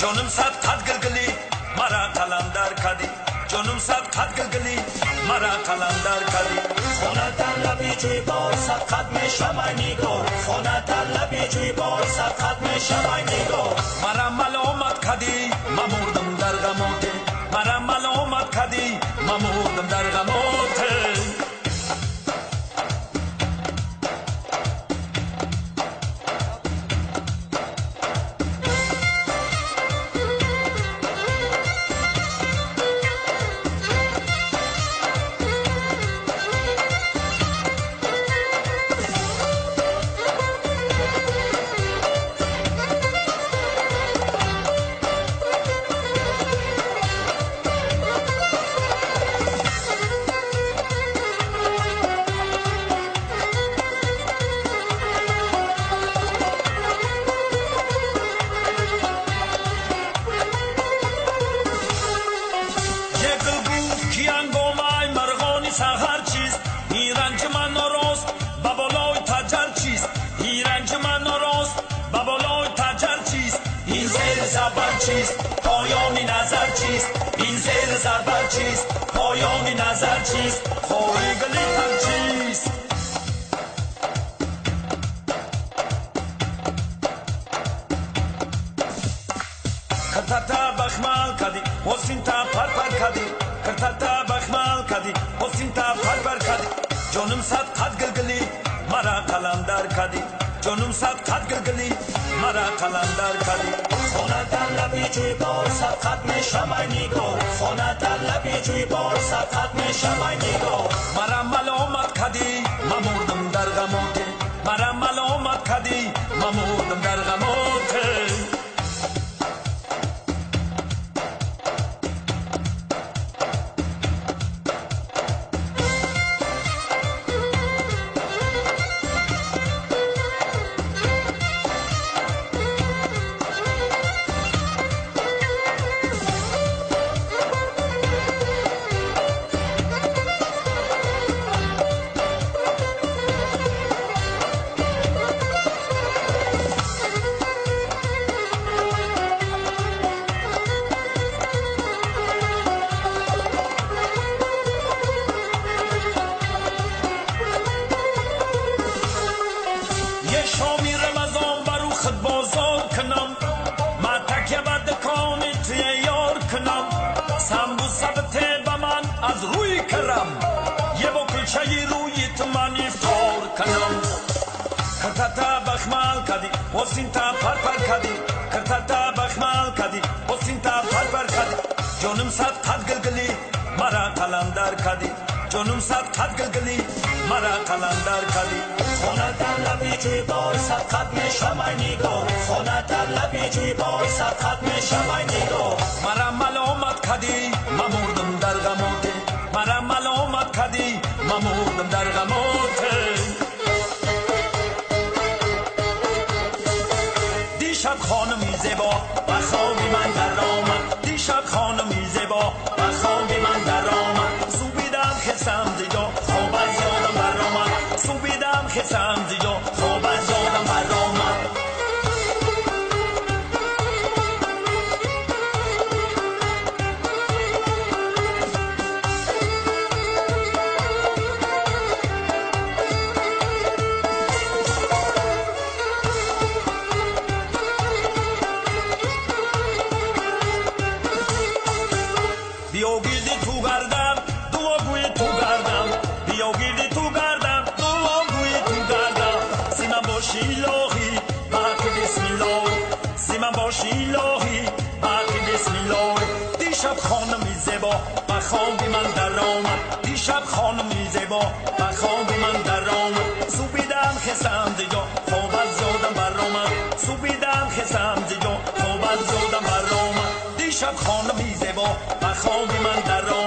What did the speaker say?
جانم صد قد گلگلی مرا قلندر کردی جانم صد قد گلگلی مرا قلندر کردی خانه در لبی جوی بار صد قد می شمای نگار خانه در لبی جوی بار صد قد می شمای نگار مرا ملامت کردی ممردم در غمات مرا ملامت کردی ممردم در غمات سحر چیست این رنج من ناراست به بالای تجر چیست این رنج من ناراست به بالای تجر چیست این زیر زبر چیست پایان نظر چیست این زیر زبر چیست پایان نظر چیست خواهی گلی تر چیست کرتتا بخمال کدی حسین تا پر پر کدی کرتتا بخمال کدی حسین تا پر پر کدی جانم صد قد گلگلی مرا قلندر کدی جانم صد قد گلگلی مرا قلندر کدی خانه در لبی جوی بار صد قد می شمای نگار خانه در لبی جوی بار صد قد می شمای نگار مرا ملامت کدی ممردم در غمات مرا ملامت کدی ممردم در غمات شامی رمضان برو خود بازار کنم ما تکیه به دکان توی یار کنم سمبوسه بده به من از روی کرم یه با کلچه روی تو من افطار کنم کرتتا بخمال کدی حسین تا پر پر کدی کرتتا بخمال کدی حسین تا پر پر کدی جانم صد قد گلگلی مرا قلندر کدی جانم صد قد گلگلی مرا قلندر کدی خانه در لبی جوی بار صد قد می شمای نگار خانه در لبی جوی بار صد قد می شمای نگار مرا ملامت کدی ممردم در غمات مرا ملامت کدی ممردم در غمات دیشب خانمی زیبا و خواب من در آمد دیشب خانمی زیبا و خواب من در آمد سوبیدم خسم زیجا خواب از یادم برآمد سوبیدم خسم زیجا خواب از یادم برآمد بیا گیردی تو گردم دعاگوی تو گردم بیا گیردی تو گردم دعاگوی تو گردم سیمن باشی الهی بحق بسم الله سیمن باشی الهی بحق بسم الله دیشب خانمی زیبا و خوابی من در آمد دیشب خانمی زیبا و خوابی من در آمد سوبیدم خسم زیجا خواب از یادم برآمد سوبیدم خسم زیجا خواب از یادم برآمد دیشب خانمی زیبا و خوابی من در آمد